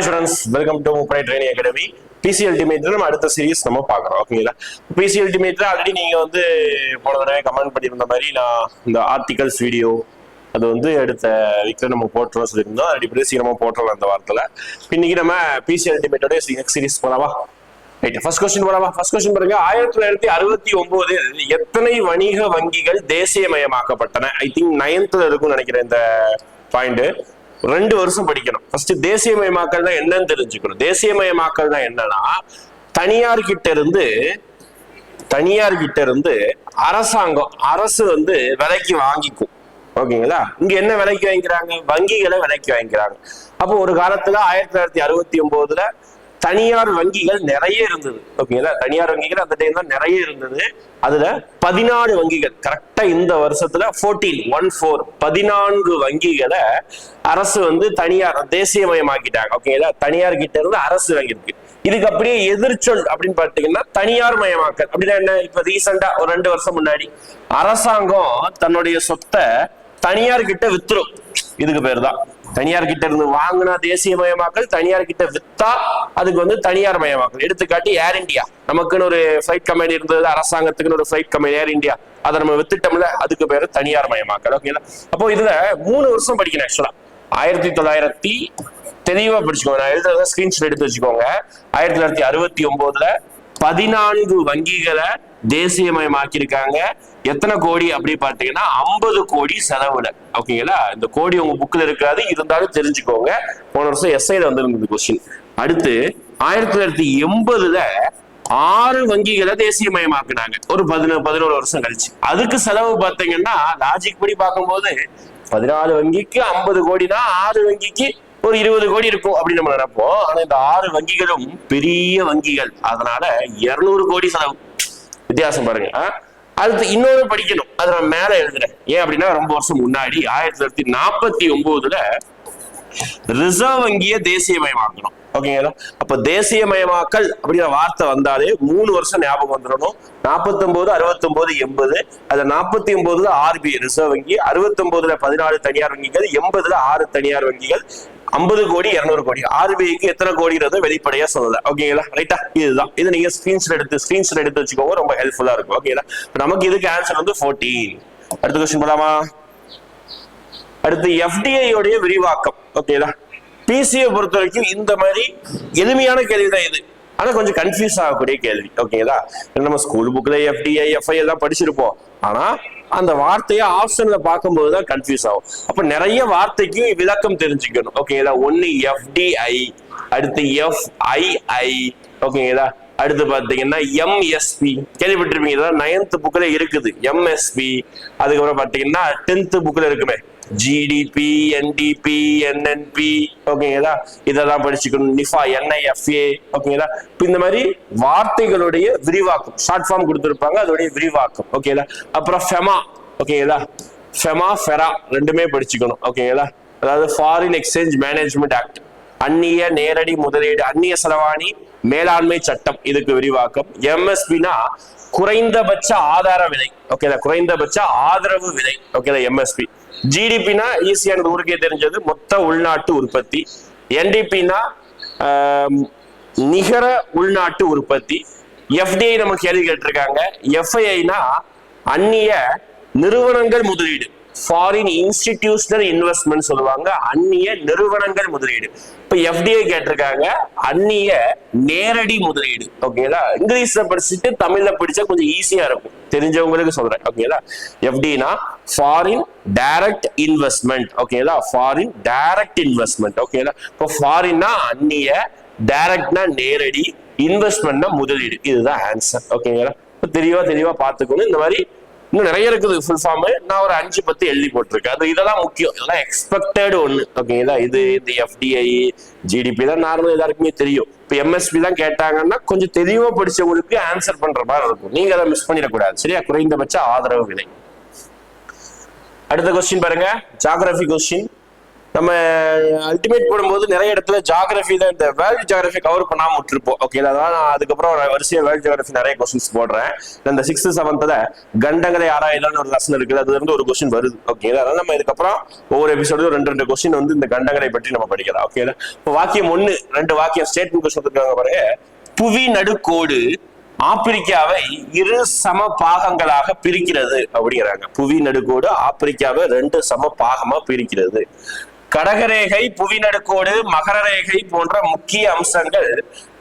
Hi students, welcome to Muprai Training Academy. PC Ultimate நம்ம அடுத்த series நம்ம பார்க்குறோம். ஓகேங்களா? PC Ultimate ஆல்ரெடி நீங்க போன தடவை கமெண்ட் பண்ணியிருந்த மாதிரி நான் இந்த ஆர்டிகல்ஸ் வீடியோ அது அடுத்த வீக்ல நம்ம போட்டுறோம் சொல்லியிருந்தோம். ஆல்ரெடி சீக்கிரமா போட்டுறோம் அந்த வாரத்தில். இன்னைக்கு நம்ம PC Ultimate நெக்ஸ்ட் சீரிஸ் போலாமா? ரைட், ஃபர்ஸ்ட் கொஸ்டின் போலாமா? ஃபர்ஸ்ட் கொஸ்டின் பாருங்க. 1969 எத்தனை வணிக வங்கிகள் தேசியமயமாக்கப்பட்டன? ஐ திங்க் 9th இருக்கும்னு நினைக்கிறேன் இந்த பாயிண்ட். 2 வருஷம் படிக்கணும். ஃபர்ஸ்ட் தேசியமயமாக்கல்னா என்னன்னு தெரிஞ்சுக்கணும். தேசியமயமாக்கல்னா என்னன்னா தனியார் கிட்ட இருந்து அரசாங்கம் அரசு விலைக்கு வாங்கிக்கும். ஓகேங்களா? இங்க என்ன விலைக்கு வாங்கிக்கிறாங்க? வங்கிகளை விலைக்கு வாங்கிக்கிறாங்க. அப்போ ஒரு காலத்துல 1969 தனியார் வங்கிகள் நிறைய இருந்தது. ஓகேங்களா? தனியார் வங்கிகள் அந்த டைம் தான் நிறைய இருந்தது. அதுல 14 வங்கிகள் கரெக்டா இந்த வருஷத்துல 14 வங்கிகளை அரசு தனியார் தேசியமயமாக்கிட்டாங்க. ஓகேங்களா? தனியார் கிட்ட இருந்து அரசு வாங்கியிருக்கு. இதுக்கு அப்படியே எதிர்ச்சொல் அப்படின்னு பாத்தீங்கன்னா தனியார் மயமாக்கல். அப்படின்னா என்ன? இப்ப ரீசெண்டா ஒரு 2 வருஷம் முன்னாடி அரசாங்கம் தன்னுடைய சொத்தை தனியார் கிட்ட வித்துரும். இதுக்கு பேர் தான் தனியார் கிட்ட இருந்து வாங்கினா தேசியமயமாக்கல், தனியார் கிட்ட வித்தா அதுக்கு தனியார் மயமாக்கல். எடுத்துக்காட்டி ஏர் இந்தியா, நமக்குன்னு ஒரு ஃபிளைட் கம்பெனி இருந்தது, அரசாங்கத்துக்குன்னு ஒரு ஃபிளைட் கம்பெனி ஏர் இந்தியா, அதை நம்ம வித்துட்டோம்ல, அதுக்கு பேரு தனியார் மயமாக்கல். ஓகேங்களா? அப்போ இதுல 3 வருஷம் படிக்கணும். ஆக்சுவலா 1900 தெளிவா படிச்சுக்கோங்க. நான் எழுதுறத ஸ்கிரீன்ஷாட் எடுத்து வச்சுக்கோங்க. 1969 14 வங்கிகளை தேசியமயமாக்கியிருக்காங்க. எத்தனை கோடி அப்படி பாத்தீங்கன்னா 50 கோடி செலவுல. ஓகேங்களா? இந்த கோடி உங்க புக்ல இருக்காது, இருந்தாலும் தெரிஞ்சுக்கோங்க. போன வருஷம் எஸ்ஐல வந்திருந்தது கொஸ்டின். அடுத்து 1980 6 வங்கிகளை தேசியமயமாக்குனாங்க. ஒரு 11 வருஷம் கழிச்சு. அதுக்கு செலவு பார்த்தீங்கன்னா லாஜிக் படி பார்க்கும்போது 14 வங்கிக்கு 50 கோடினா 6 வங்கிக்கு ஒரு 20 கோடி இருக்கும் அப்படின்னு நம்ம நினைப்போம். ஆனா இந்த 6 வங்கிகளும் பெரிய வங்கிகள், அதனால 200 கோடி செலவு. வித்தியாசம் பாருங்க. அடுத்து இன்னொரு படிக்கணும், அதை நான் மேல எழுதுறேன். ஏன் அப்படின்னா ரொம்ப வருஷம் முன்னாடி 1949 ரிசர்வ் வங்கியை தேசியமயமாக்கணும். ஓகேங்களா? அப்ப தேசியமயமாக்கல் அப்படிங்கிற வார்த்தை வந்தாலே 3 வருஷம் ஞாபகம் வந்துடணும். 49, 69, 80. அது 49 RBI ரிசர்வ் வங்கி, 69 14 தனியார் வங்கிகள், 80 6 தனியார் வங்கிகள், 50 கோடி 200 கோடி. RBIக்கு எத்தனை கோடிங்கிறத வெளிப்படையா சொல்லல. ஓகேங்களா? ரைட்டா? இதுதான். இது நீங்க ஸ்கிரீன்ஷாட் எடுத்து வச்சுக்கோங்க, ரொம்ப ஹெல்ப்ஃபுல்லா இருக்கும். ஓகேங்களா? நமக்கு இதுக்கு ஆன்சர் 14. அடுத்த கொஸ்டின் போலாமா? அடுத்து FDI உடைய விரிவாக்கம். ஓகேங்களா? பிசியை பொறுத்த வரைக்கும் இந்த மாதிரி எளிமையான கேள்விதான் இது, ஆனா கொஞ்சம் கன்ஃபியூஸ் ஆகக்கூடிய கேள்வி. ஓகேங்களா? நம்ம ஸ்கூல் புக்ல FDI FI எல்லாம் படிச்சிருப்போம், ஆனா அந்த வார்த்தையை ஆப்ஷன்ல பார்க்கும்போதுதான் கன்ஃபியூஸ் ஆகும். அப்ப நிறைய வார்த்தைக்கு விளக்கம் தெரிஞ்சுக்கணும். ஓகேங்களா? ஒன்னு FDI, அடுத்து FII. ஓகேங்களா? அடுத்து பாத்தீங்கன்னா MSP கேள்விப்பட்டிருப்பீங்க, 9th புக்ல இருக்குது. MSP, அதுக்கப்புறம் பாத்தீங்கன்னா 10th புக்ல இருக்குமே GDP, NDP, NNP. ஓகேங்களா? இதெல்லாம் படிச்சுக்கணும். Nipah, NIFA. ஓகேங்களா? இந்த மாதிரி வார்த்தைகளுடைய விரிவாக்கம், ஷார்ட் ஃபார்ம் கொடுத்திருப்பாங்க, அதோடைய விரிவாக்கம். ஓகேங்களா? அப்புறம் FEMA. ஓகேங்களா? FEMA, FERA ரெண்டுமே படிச்சுக்கணும். ஓகேங்களா? அதாவது ஃபாரின் எக்ஸ்சேஞ்ச் மேனேஜ்மெண்ட் ஆக்ட், அந்நிய நேரடி முதலீடு, அந்நிய செலவாணி மேலாண்மை சட்டம், இதுக்கு விரிவாக்கம். MSPனா குறைந்தபட்ச ஆதார விலை. ஓகேங்களா? குறைந்தபட்ச ஆதரவு விலை. ஓகேங்களா? MSP. GDPனா ஈஸியானது, ஊருக்கே தெரிஞ்சது, மொத்த உள்நாட்டு உற்பத்தி. NDPனா நிகர உள்நாட்டு உற்பத்தி. FDI நம்ம கேள்வி கேட்டிருக்காங்க. FIIனா அந்நிய நிறுவனங்கள் முதலீடு, ஃபாரின் இன்ஸ்டிடியூஷனல் இன்வெஸ்ட்மெண்ட் சொல்லுவாங்க, அந்நிய நிறுவனங்கள் முதலீடு. இப்ப FDI கேட்டிருக்காங்க, அந்நிய நேரடி முதலீடு. ஓகேங்களா? இங்கிலீஷ்ல படிச்சுட்டு தமிழ்ல படிச்சா கொஞ்சம் ஈஸியா இருக்கும், தெரிஞ்சவங்களுக்கு சொல்றேன். ஓகேங்களா? FDனா ஃபாரின் டைரக்ட் இன்வெஸ்ட்மெண்ட். ஓகேங்களா? Foreign direct investment. ஓகேங்களா? இப்போ ஃபாரின்னா அந்நிய, டைரக்ட்னா நேரடி, இன்வெஸ்ட்மெண்ட்னா முதலீடு. இதுதான் ஆன்சர். ஓகேங்களா? இப்போ தெளிவா பார்த்துக்கணும். இந்த மாதிரி இன்னும் நிறைய இருக்குது ஃபுல் ஃபார்ம். நான் ஒரு 5-10 எழுதி போட்டிருக்கேன். அது இதெல்லாம் முக்கியம், இதெல்லாம் எக்ஸ்பெக்டட் ஒண்ணு. ஓகேங்களா? இந்த FDI, GDP தான் நார்மல் எல்லாருக்குமே தெரியும். இப்போ MSP தான் கேட்டாங்கன்னா கொஞ்சம் தெளிவா படிச்சவங்களுக்கு ஆன்சர் பண்ற மாதிரி இருக்கும். நீங்க அதை மிஸ் பண்ணிடக்கூடாது. சரியா? குறைந்தபட்ச ஆதரவு விலை. அடுத்த கொஸ்டின் பாருங்க, ஜியோகிராஃபி கொஸ்டின். நம்ம அல்டிமேட் போடும்போது நிறைய இடத்துல ஜியாகிரபி தான், இந்த வேர்ல்டு ஜியாகிரபி கவர் பண்ணாம விட்டுருப்போம். ஓகே, அதான் நான் அதுக்கப்புறம் வரிசையா வேர்ல்டு ஜியாகிரபி நிறைய கொஸ்டின்ஸ் போடுறேன். இந்த 6th 7th கண்டங்களை ஆராயலான்னு ஒரு லெசன் இருக்குது, அதுல இருந்து ஒரு கொஸ்டின் வருது. ஓகே, அதனால நம்ம இதுக்கப்புறம் ஒவ்வொரு எபிசோடும் 2 கொஸ்டின் வந்து இந்த கண்டங்களை பற்றி நம்ம படிக்கலாம். ஓகே, இப்போ வாக்கியம் 1 2 வாக்கியம் ஸ்டேட்மெண்ட் கொஸ்டின் இருக்காங்க பாருங்க. புவி நடுக்கோடு ஆப்பிரிக்காவை 2 சம பாகங்களாக பிரிக்கிறது அப்படிங்கிறாங்க. புவி நடுக்கோடு ஆப்பிரிக்காவை 2 சம பாகமா பிரிக்கிறது. கடகரேகை, புவி நடுக்கோடு, மகர ரேகை போன்ற முக்கிய அம்சங்கள்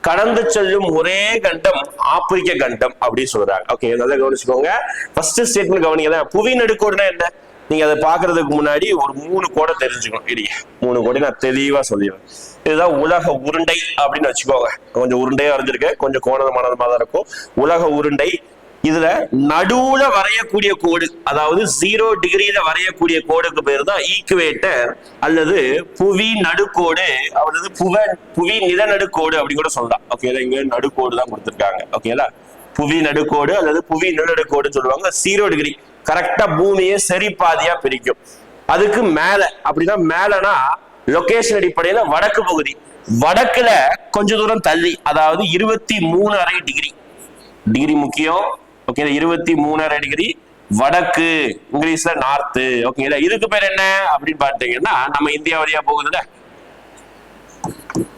கடந்து செல்லும் ஒரே கண்டம் ஆப்பிரிக்க கண்டம் அப்படின்னு சொல்றாங்க. ஓகே, நல்லா கவனிச்சுக்கோங்க. ஃபர்ஸ்ட் ஸ்டேட்மெண்ட் கவனிங்க. புவி நடுக்கோடுனா என்ன? நீங்க அதை பாக்குறதுக்கு முன்னாடி ஒரு 3 கோடை தெரிஞ்சுக்கணும். இல்லையா, 3 கோடை நான் தெளிவா சொல்லிடுவேன். இதுதான் உலக உருண்டை அப்படின்னு வச்சுக்கோங்க. கொஞ்சம் உருண்டையா வரைஞ்சிருக்கேன், கொஞ்சம் கோணமானதமா தான் இருக்கும். உலக உருண்டை. இதுல நடுவுல வரையக்கூடிய கோடு, அதாவது 0 டிகிரியில வரையக்கூடிய கோடுக்கு பேரு தான் ஈக்குவேட்டர் அல்லது புவி நடுக்கோடு அல்லது புவி நிலநடுக்கோடு அப்படி கூட சொல்லலாம். ஓகே, இங்க நடுக்கோடு தான் கொடுத்திருக்காங்க. ஓகேங்களா, புவி நடுக்கோடு அல்லது புவி நிலநடுக்கோடுன்னு சொல்லுவாங்க. 0 டிகிரி கரெக்டா பூமியை சரி பாதியா பிரிக்கும். அதுக்கு மேல அப்படின்னா, மேலனா லொகேஷன் அடிப்படையில வடக்கு பகுதி, வடக்குல கொஞ்ச தூரம் தள்ளி, அதாவது 23.5 டிகிரி. டிகிரி முக்கியம். ஓகே, 23.5 டிகிரி வடக்கு, இங்கிலீஷ்ல நார்த்து. ஓகேங்களா, இதுக்கு பேர் என்ன அப்படின்னு பாத்தீங்கன்னா, நம்ம இந்தியா வழியா போகுதுல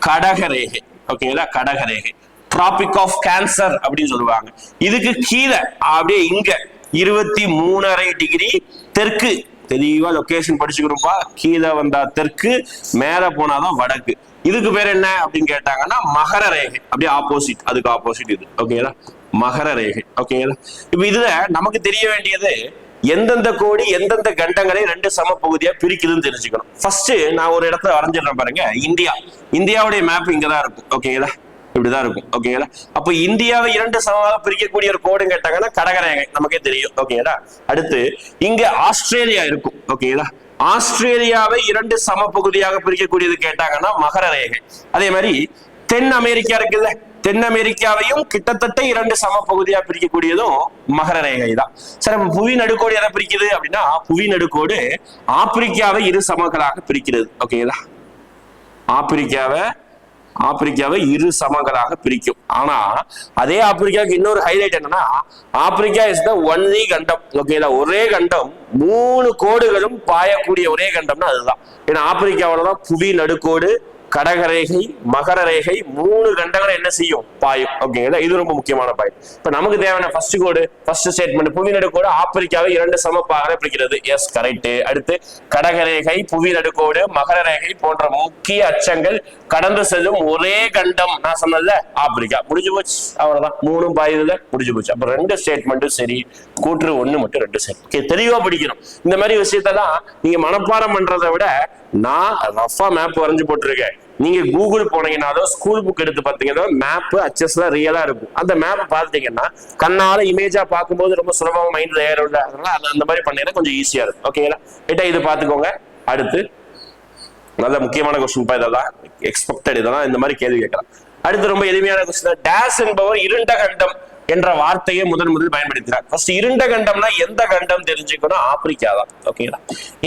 கடகரேகை. ஓகேங்களா, கடகரேகை, டிராபிக் ஆஃப் கேன்சர் அப்படின்னு சொல்லுவாங்க. இதுக்கு கீழே அப்படியே இங்க 23.5 டிகிரி தெற்கு, தெளிவா லொகேஷன் படிச்சுக்கிறோம்ப்பா. கீழே வந்தா தெற்கு, மேல போனாதான் வடக்கு. இதுக்கு பேர் என்ன அப்படின்னு கேட்டாங்கன்னா மகர ரேகை. அப்படியே ஆப்போசிட், அதுக்கு ஆப்போசிட் இது. ஓகேங்களா, மகர ரேகை. ஓகேங்களா, இப்ப இதுல நமக்கு தெரிய வேண்டியது எந்தெந்த கோடி எந்தெந்த கண்டங்களை 2 சம பகுதியா பிரிக்குதுன்னு தெரிஞ்சுக்கணும். ஃபர்ஸ்ட் நான் ஒரு இடத்துல வரைஞ்சிடறேன் பாருங்க. இந்தியாவுடைய மேப் இங்கதான் இருக்கும். ஓகேங்களா, இப்படிதான் இருக்கும். ஓகேங்களா, அப்ப இந்தியாவை 2 சமமாக பிரிக்கக்கூடிய ஒரு கோடு கேட்டாங்கன்னா கடகரேகை, நமக்கே தெரியும். ஓகேங்களா, அடுத்து இங்க ஆஸ்திரேலியா இருக்கும். ஓகேங்களா, ஆஸ்திரேலியாவை 2 சம பகுதியாக பிரிக்கக்கூடியது கேட்டாங்கன்னா மகர ரேகை. அதே மாதிரி தென் அமெரிக்கா இருக்குல்ல, தென் அமெரிக்காவையும் கிட்டத்தட்ட 2 சம பகுதியா பிரிக்கக்கூடியதும் மகர ரேகை தான். சரி, புவி நடுக்கோடு எதை பிரிக்குது அப்படின்னா, புவி நடுக்கோடு ஆப்பிரிக்காவை 2 சமங்களாக பிரிக்கிறது. ஓகேங்களா, ஆப்பிரிக்காவை 2 சமங்களாக பிரிக்கும். ஆனா அதே ஆப்பிரிக்காவுக்கு இன்னொரு ஹைலைட் என்னன்னா, ஆப்பிரிக்கா இஸ் த ஒன்லி கண்டம். ஓகேங்களா, ஒரே கண்டம், 3 கோடுகளும் பாயக்கூடிய ஒரே கண்டம்னா அதுதான். ஏன்னா ஆப்பிரிக்காவோட தான் புவி நடுக்கோடு, கடகரேகை, மகர ரேகை 3 கண்டங்களை என்ன செய்யும், பாயும். ஓகேங்களா, இது ரொம்ப முக்கியமான பாயிண்ட். இப்ப நமக்கு தேவையான ஃபர்ஸ்ட் கோடு, ஃபர்ஸ்ட் ஸ்டேட்மெண்ட், புவி நடுக்கோடு ஆப்பிரிக்காவை 2 சம பாகங்களை பிரிக்கிறது. Yes, correct. அடுத்து கடகரேகை, புவி நடுக்கோடு, மகர ரேகை போன்ற முக்கிய அச்சங்கள் கடந்து செல்லும் ஒரே கண்டம். நான் சொன்னதுல ஆப்பிரிக்கா. முடிஞ்சு போச்சு, அவ்வளவுதான். 3 பாயுதுல முடிஞ்சு போச்சு. அப்ப 2 ஸ்டேட்மெண்ட்டும் சரி, கூற்று 1 மட்டும் 2 சரி. ஓகே, தெளிவா படிக்கணும். இந்த மாதிரி விஷயத்தான் நீங்க மனப்பாடம் பண்றதை விட நான் ரஃபா மேப் வரைஞ்சு போட்டிருக்கேன். நீங்க கூகுள் போனீங்கன்னாலும் ஸ்கூல் புக் எடுத்து பார்த்தீங்கன்னா மேப் அச்சஸ்ல ரியலா இருக்கும். அந்த மேப் பார்த்துட்டீங்கன்னா கண்ணால இமேஜா பார்க்கும்போது ரொம்ப சுலபமா மைண்ட்ல ஏறும். அதனால அந்த மாதிரி பண்ணீங்கன்னா கொஞ்சம் ஈஸியா இருக்கும். ஓகேங்களா, ஏட்டா இது பாத்துக்கோங்க. அடுத்து நல்ல முக்கியமான கொஸ்டின் பா, இதெல்லாம் எக்ஸ்பெக்டட், இதெல்லாம் இந்த மாதிரி கேள்வி கேட்கலாம். அடுத்து ரொம்ப எளிமையான கொஸ்டின். டேஸ் என்பவர் இருண்ட கண்டம் என்ற வார்த்தையை முதல் பயன்படுத்தினார். ஃபர்ஸ்ட் இருண்ட கண்டம்னா எந்த கண்டம் தெரிஞ்சுக்கணும், ஆப்பிரிக்கா தான். ஓகேங்களா,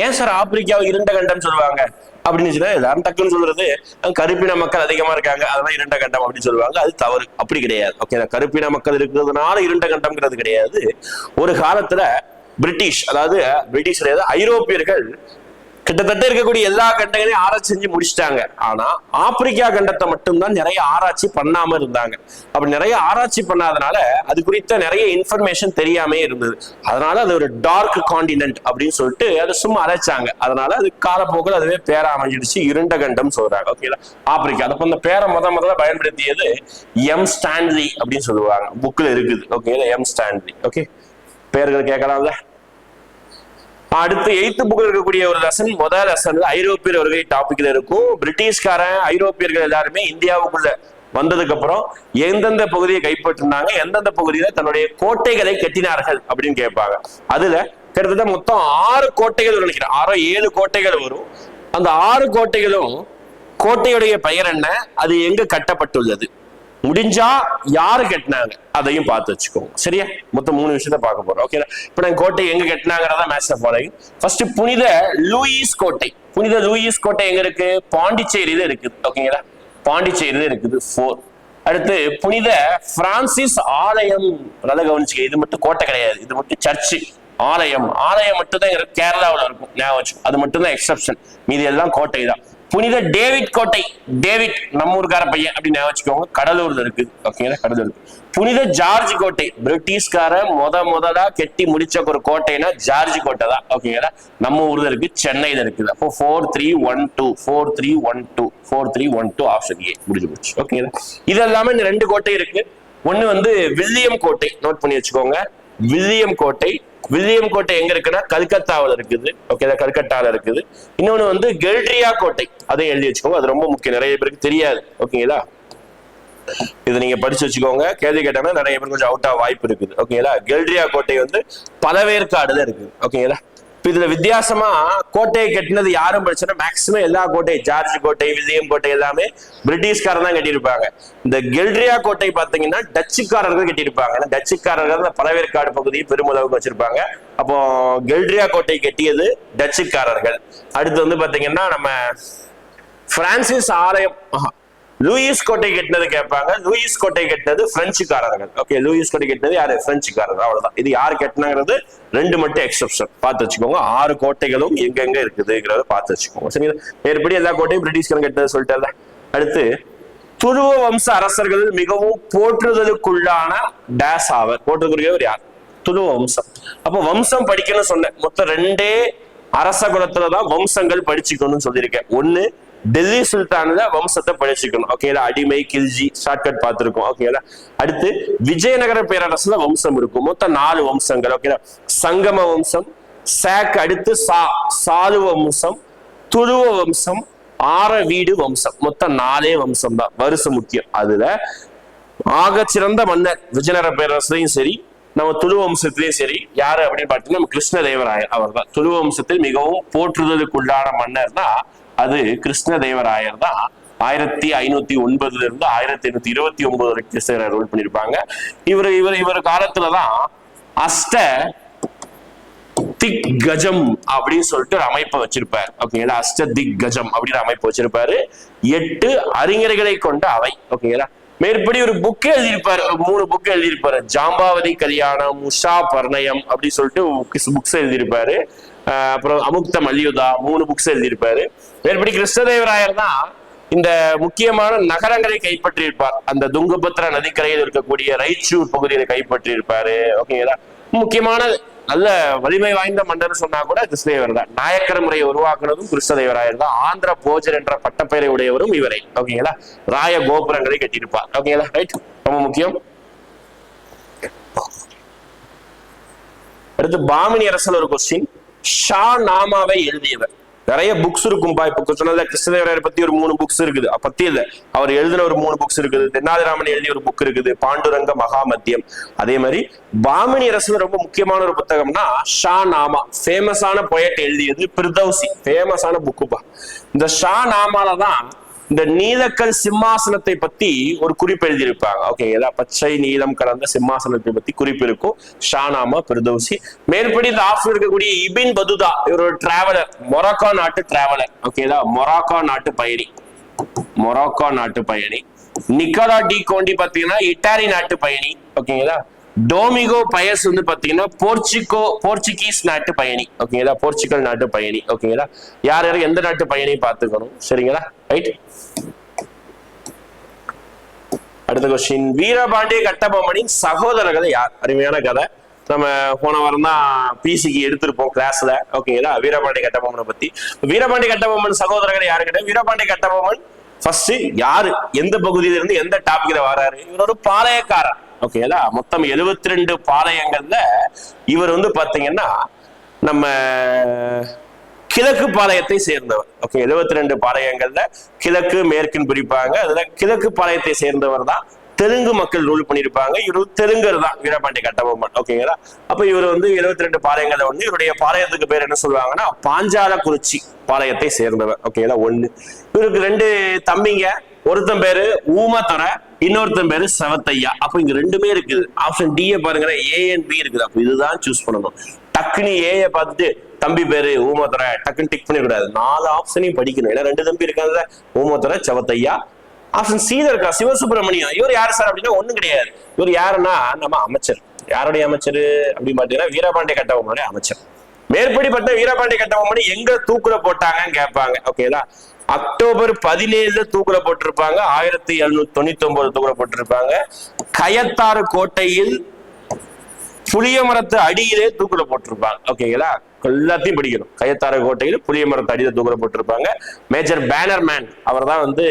ஏன் சார் ஆப்பிரிக்காவை இருண்ட கண்டம் சொல்லுவாங்க அப்படின்னு எல்லாரும் டக்குன்னு சொல்றது கருப்பின மக்கள் அதிகமா இருக்காங்க அதெல்லாம் இருண்ட கண்டம் அப்படின்னு சொல்லுவாங்க. அது தவறு, அப்படி கிடையாது. ஓகே, கருப்பின மக்கள் இருக்கிறதுனால இருண்ட கண்டம்ங்கிறது கிடையாது. ஒரு காலத்துல பிரிட்டிஷ், அதாவது பிரிட்டிஷ் கிடையாது, ஐரோப்பியர்கள் கிட்டத்தட்ட இருக்கக்கூடிய எல்லா கண்டங்களையும் ஆராய்ச்சி செஞ்சு முடிச்சிட்டாங்க. ஆனா ஆப்பிரிக்கா கண்டத்தை மட்டும்தான் நிறைய ஆராய்ச்சி பண்ணாம இருந்தாங்க. அப்படி நிறைய ஆராய்ச்சி பண்ணாதனால அது குறித்த நிறைய இன்ஃபர்மேஷன் தெரியாமே இருந்தது. அதனால அது ஒரு டார்க் காண்டினென்ட் அப்படின்னு சொல்லிட்டு அதை சும்மா அரைச்சாங்க. அதனால அது காலப்போக்கில் அதுவே பேரை அமைஞ்சிடுச்சு, இருண்ட கண்டம் சொல்றாங்க. ஓகேங்களா, ஆப்பிரிக்கா. அப்ப அந்த பேரை முதல்ல பயன்படுத்தியது எம் ஸ்டான்லி அப்படின்னு சொல்லுவாங்க, புக்ல இருக்குது. ஓகேங்களா, எம் ஸ்டான்லி. ஓகே, பேர்கள் கேட்கலாம்ல. அடுத்து 8th புக்ல இருக்கக்கூடிய ஒரு லெசன், முதல் லெசன் ஐரோப்பியர் வருகை டாபிக்ல இருக்கும். பிரிட்டிஷ்காரன் ஐரோப்பியர்கள் எல்லாருமே இந்தியாவுக்குள்ள வந்ததுக்கு அப்புறம் எந்தெந்த பகுதியை கைப்பற்றினாங்க, எந்தெந்த பகுதியில தன்னுடைய கோட்டைகளை கட்டினார்கள் அப்படின்னு கேட்பாங்க. அதுல கிட்டத்தட்ட மொத்தம் 6 கோட்டைகள் நினைக்கிறேன், 6 7 கோட்டைகள் வரும். அந்த 6 கோட்டைகளும் கோட்டையுடைய பெயர் என்ன, அது எங்க கட்டப்பட்டுள்ளது, முடிஞ்சா யாரு கட்டினாங்க அதையும் பார்த்து வச்சுக்கோங்க. சரியா? மொத்தம் 3 விஷயத்த பார்க்க போறோம். ஓகே, இப்ப நான் கோட்டை எங்க கட்டினாங்கிறதா மேட்ச் ஃபாலோயிங். ஃபர்ஸ்ட் புனித லூயிஸ் கோட்டை. புனித லூயிஸ் கோட்டை எங்க இருக்கு? பாண்டிச்சேரியில இருக்குது. ஓகேங்களா? பாண்டிச்சேரியில இருக்குது 4. அடுத்து புனித பிரான்சிஸ் ஆலயம். நல்லா கவனிச்சுக்க, இது மட்டும் கோட்டை கிடையாது, இது மட்டும் சர்ச்சு. ஆலயம் மட்டும் தான் கேரளாவில் இருக்கும், ஞாபகம். அது மட்டும் தான் எக்ஸப்ஷன், மீதி எல்லாம் கோட்டை தான். புனித டேவிட் கோட்டை. டேவிட் நம்ம ஊருக்கார பையன் அப்படின்னு ஞாபகம், கடலூர்ல இருக்குது. ஓகேங்களா? கடலூர். புனித ஜார்ஜ் கோட்டை. பிரிட்டிஷ்கார முதலா கெட்டி முடிச்ச ஒரு கோட்டைனா ஜார்ஜ் கோட்டை தான். ஓகேங்களா? நம்ம ஊர்ல இருக்கு, சென்னையில இருக்குது. அப்போ 4312 4312 4312 ஆப்ஷன் ஏ முடிஞ்சு போச்சு. ஓகேங்களா? இது எல்லாமே இந்த 2 கோட்டை இருக்கு. ஒண்ணு வந்து வில்லியம் கோட்டை, நோட் பண்ணி வச்சுக்கோங்க. வில்லியம் கோட்டை. வில்லியம் கோட்டை எங்க இருக்குன்னா கல்கத்தாவில் இருக்குது. ஓகே, கல்கட்டாவில் இருக்குது. இன்னொன்னு வந்து கெல்ட்ரியா கோட்டை, அதையும் எழுதி வச்சுக்கோங்க, அது ரொம்ப முக்கியம், நிறைய பேருக்கு தெரியாது. ஓகேங்களா? இது நீங்க படிச்சு வச்சுக்கோங்க, கேள்வி கேட்டாங்கன்னா நிறைய பேர் கொஞ்சம் அவுட் ஆக வாய்ப்பு இருக்குது. ஓகேங்களா? கெல்ட்ரியா கோட்டை வந்து பழவேற்காடுல இருக்குது. ஓகேங்களா? இதுல வித்தியாசமா கோட்டையை கட்டினது யாரும் படிச்சா மேக்சிமம் எல்லா கோட்டை, ஜார்ஜ் கோட்டை, வில்லியம் கோட்டை எல்லாமே பிரிட்டிஷ்காரர் தான் கட்டியிருப்பாங்க. இந்த கெல்ட்ரியா கோட்டை பாத்தீங்கன்னா டச்சுக்காரர்கள் கட்டியிருப்பாங்க. டச்சுக்காரர்கள் பழவேற்காடு பகுதியை பெருமளவுக்கு வச்சிருப்பாங்க. அப்போ கெல்ட்ரியா கோட்டை கட்டியது டச்சுக்காரர்கள். அடுத்து வந்து பாத்தீங்கன்னா நம்ம பிரான்சிஸ் ஆலயம், லூயிஸ் கோட்டை கட்டினது கேட்பாங்க. லூயிஸ் கோட்டை கட்டினது பிரெஞ்சுக்காரர்கள். ஓகே, லூயிஸ் கோட்டை கட்டினது யாரு? பிரெஞ்சுக்காரர்கள். அவ்வளவுதான். இது யாரு கட்டினாங்கிறது 2 மட்டும் எக்ஸப்ஷன், பார்த்து வச்சுக்கோங்க. 6 கோட்டைகளும் எங்கெங்க இருக்குதுங்கிறத பார்த்து வச்சுக்கோங்க. சரிங்களா? மேற்படி எல்லா கோட்டையும் பிரிட்டிஷ்காரன் கட்டினது சொல்லிட்டால. அடுத்து துருவ வம்ச அரசர்கள் மிகவும் போற்றுதலுக்குள்ளான டேஸ் ஆவர். போற்றுதலுக்குரியவர் யார்? துருவ வம்சம். அப்போ வம்சம் படிக்கணும்னு சொன்னேன். மொத்தம் 2 அரச குலத்துலதான் வம்சங்கள் படிச்சுக்கணும்னு சொல்லியிருக்கேன். ஒண்ணு டெல்லி சுல்தான்ல வம்சத்தை படிச்சுக்கணும். ஓகேங்களா? அடிமை, கில்ஜி, ஷார்ட்கட் பார்த்திருக்கோம். ஓகேங்களா? அடுத்து விஜயநகர பேரரசுல வம்சம் இருக்கும். மொத்தம் 4 வம்சங்கள். ஓகேங்களா? சங்கம வம்சம், சாக், அடுத்து சாலுவ வம்சம், துருவ வம்சம், ஆரவீடு வம்சம். மொத்தம் 4 வம்சம் தான். வருஷம் முக்கியம். அதுல ஆக சிறந்த மன்னர் விஜயநகர பேரரசுலையும் சரி, நம்ம துருவ வம்சத்திலையும் சரி யாரு அப்படின்னு பாத்தீங்கன்னா நம்ம கிருஷ்ணதேவராயர். அவர் தான் துருவ வம்சத்தில் மிகவும் போற்றுதலுக்குள்ளான மன்னர்னா அது கிருஷ்ணதேவராயர் தான். 1509 இருந்து 1529 வரைக்கும் ரூல் பண்ணிருப்பாங்க. இவர் காலத்துலதான் அஷ்ட திக் கஜம் அப்படின்னு சொல்லிட்டு ஒரு அமைப்பை வச்சிருப்பாரு. ஓகேங்களா? அஷ்ட திக் கஜம் அப்படின்னு அமைப்பு வச்சிருப்பாரு. 8 அறிஞர்களை கொண்ட அவை. ஓகேங்களா? மேற்படி ஒரு புக் எழுதியிருப்பாரு, 3 புக் எழுதியிருப்பாரு. ஜாம்பாவதி கல்யாணம், உஷா பர்ணயம் அப்படின்னு சொல்லிட்டு புக்ஸ் எழுதியிருப்பாரு. அப்புறம் அமுக்த மல்யுதா 3 புக்ஸ் எழுதியிருப்பாரு. மேற்படி கிருஷ்ணதேவராயர் தான் இந்த முக்கியமான நகரங்களை கைப்பற்றியிருப்பார். அந்த துங்கபத்ரா நதிக்கரையில் இருக்கக்கூடிய ரைச்சூர் பகுதியை கைப்பற்றியிருப்பாரு. ஓகேங்களா? முக்கியமான நல்ல வலிமை வாய்ந்த மன்னர் சொன்னா கூட கிருஷ்ணதேவர் தான். நாயக்கர் முறையை உருவாக்குனதும் கிருஷ்ணதேவராயர் தான். ஆந்திர போஜர் என்ற பட்டப்பெயரை உடையவரும் இவரை. ஓகேங்களா? ராய கோபுரங்களை கட்டியிருப்பார். ஓகேங்களா? ரைட், ரொம்ப முக்கியம். அடுத்து பாமினி அரசல் ஒரு கொஸ்டின். ஷா நாமாவை எழுதியவர். நிறைய புக்ஸ் இருக்கும்பா. இப்ப சொன்னதுல கிருஷ்ணதேவராயர் பத்தி ஒரு 3 புக்ஸ் இருக்குது. பத்தி இல்ல, அவர் எழுதின ஒரு 3 புக்ஸ் இருக்குது. தென்னாதிராமன் எழுதிய ஒரு புக் இருக்குது, பாண்டுரங்க மகாமத்தியம். அதே மாதிரி பாமினி அரசு ரொம்ப முக்கியமான ஒரு புத்தகம்னா ஷா நாமா. ஃபேமஸான பொயட் எழுதியது பிர்தௌசி. ஃபேமஸான புக்குப்பா. இந்த ஷா நாமால தான் இந்த நீலக்கல் சிம்மாசனத்தை பத்தி ஒரு குறிப்பு எழுதியிருப்பாங்க. ஓகேங்களா? பச்சை நீலம் கலந்த சிம்மாசனத்தை பத்தி குறிப்பு இருக்கும். ஷானாமா, பிர்தௌசி. மேற்படி இந்த ஆப்ஷன் இருக்கக்கூடிய இபின் பதுதா, இவர் ஒரு டிராவலர், மொராக்கோ நாட்டு டிராவலர். ஓகேங்களா? மொராக்கோ நாட்டு பயணி. மொராக்கோ நாட்டு பயணி. நிக்கோலா டி கோண்டி பாத்தீங்கன்னா இட்டாலி நாட்டு பயணி. ஓகேங்களா? டோமிகோ பயஸ் வந்து பாத்தீங்கன்னா போர்ச்சுகீஸ் நாட்டு பயணி. ஓகேங்களா? போர்ச்சுகல் நாட்டு பயணி. ஓகேங்களா? யார் யாரும் எந்த நாட்டு பயணி பார்த்துக்கணும். சரிங்களா? ரைட். அடுத்த கொஸ்டின். வீரபாண்டிய கட்டபொம்மனின் சகோதரர்கள் யார்? அருமையான கதை. நம்ம போன வாரம் தான் பிசிக்கு எடுத்திருப்போம் கிளாஸ்ல. ஓகேங்களா? வீரபாண்டிய கட்டபொம்மனை பத்தி. வீரபாண்டிய கட்டபொம்மன் சகோதரர்கள் யாரு கிட்ட? வீரபாண்டிய கட்டபொம்மன் ஃபர்ஸ்ட் யாரு, எந்த பகுதியில இருந்து எந்த டாபிக்ல வராரு? இவர் ஒரு பாளையக்காரர். ஓகேங்களா? மொத்தம் 72 பாளையங்கள்ல இவர் வந்து பாத்தீங்கன்னா நம்ம கிழக்கு பாளையத்தை சேர்ந்தவர். ஓகே, 72 பாளையங்கள்ல கிழக்கு மேற்குன்னு பிரிப்பாங்க. அதுல கிழக்கு பாளையத்தை சேர்ந்தவர் தான் தெலுங்கு மக்கள் ரூல் பண்ணிருப்பாங்க. இவர் தெலுங்கர் தான் வீரபாண்டிய கட்டபொம்மன். ஓகேங்களா? அப்ப இவர் வந்து 72 பாளையங்கள்ல ஒண்ணு. இவருடைய பாளையத்துக்கு பேர் என்ன சொல்லுவாங்கன்னா பாஞ்சாலக்குறிச்சி பாளையத்தை சேர்ந்தவர். ஓகேங்களா? 1. இவருக்கு 2 தம்பிங்க. ஒருத்தன் பேரு ஊமத்துறை, இன்னொருத்தன் பேரு செவத்தையா. அப்ப இங்க ரெண்டுமே இருக்குது. ஆப்ஷன் டி பாருங்க, ஏ அண்ட் பி இருக்குது. அப்ப இதுதான் சூஸ் பண்ணணும். டக்குன்னு ஏ பார்த்துட்டு தம்பி பேரு ஊமத்துறை டக்குன்னு டிக் பண்ணிடக்கூடாது. 4 ஆப்ஷனையும் படிக்கணும். ஏன்னா 2 தம்பி இருக்காங்க, ஊமத்துறை செவத்தையா. ஆப்ஷன் சி இருக்கா சிவசுப்பிரமணியம். இவர் யாரு சார் அப்படின்னா ஒண்ணும் கிடையாது. இவர் யாருன்னா நம்ம அமைச்சர். யாருடைய அமைச்சர் அப்படின்னு பாத்தீங்கன்னா வீரபாண்டிய கட்டபொம்மனுடைய அமைச்சர். மேற்படிப்பட்ட வீரபாண்டிய கட்டபொம்மன் எங்க தூக்குல போட்டாங்கன்னு கேட்பாங்க. ஓகேதா, அக்டோபர் 17 தூக்குல போட்டிருப்பாங்க. 1799 தூக்குல போட்டிருப்பாங்க. கயத்தாறு கோட்டையில் புளிய மரத்து அடியிலே தூக்குல போட்டிருப்பாங்க. ஓகேங்களா, எல்லாத்தையும் படிக்கணும். கயத்தாறு கோட்டையில் புளிய மரத்து அடியில தூக்குல போட்டிருப்பாங்க. மேஜர் பேனர்மேன் அவர் தான் வந்து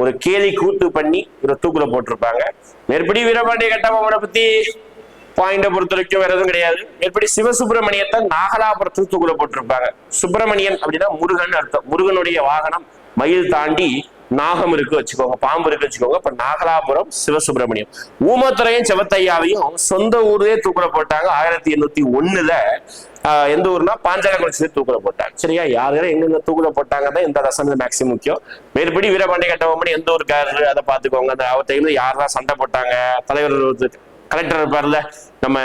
ஒரு கேலி கூத்து பண்ணி ஒரு தூக்குல போட்டிருப்பாங்க. மேற்படி வீரபாண்டிய கட்டபொம்மனை பத்தி பாயிண்ட பொறுத்த வரைக்கும் வேற எதுவும் கிடையாது. மேற்படி சிவசுப்பிரமணியத்தை நாகலாபுரத்து தூக்குல போட்டிருப்பாங்க. சுப்பிரமணியன் அப்படின்னா முருகன் அர்த்தம். முருகனுடைய வாகனம் மயில் தாண்டி நாகம் இருக்கு வச்சுக்கோங்க, பாம்பு இருக்கு வச்சுக்கோங்க. இப்ப நாகலாபுரம் சிவசுப்பிரமணியம். ஊமத்துறையும் செவத்தையாவையும் சொந்த ஊரே தூக்குல போட்டாங்க. 1801 எந்த ஊர்னா பாஞ்சாலங்குறிச்சி தூக்குல போட்டாங்க. சரியா, யாரு எங்க தூக்குல போட்டாங்க இந்த ரசம் மேக்சிமம் முக்கியம். மேற்படி வீரபாண்டிய கட்டபொம்மன் எந்த ஊருக்காரு அதை பாத்துக்கோங்க. அந்த அவத்தையில யாரெல்லாம் சண்டை போட்டாங்க, தலைவர் கலெக்டர் இருப்பார்ல நம்ம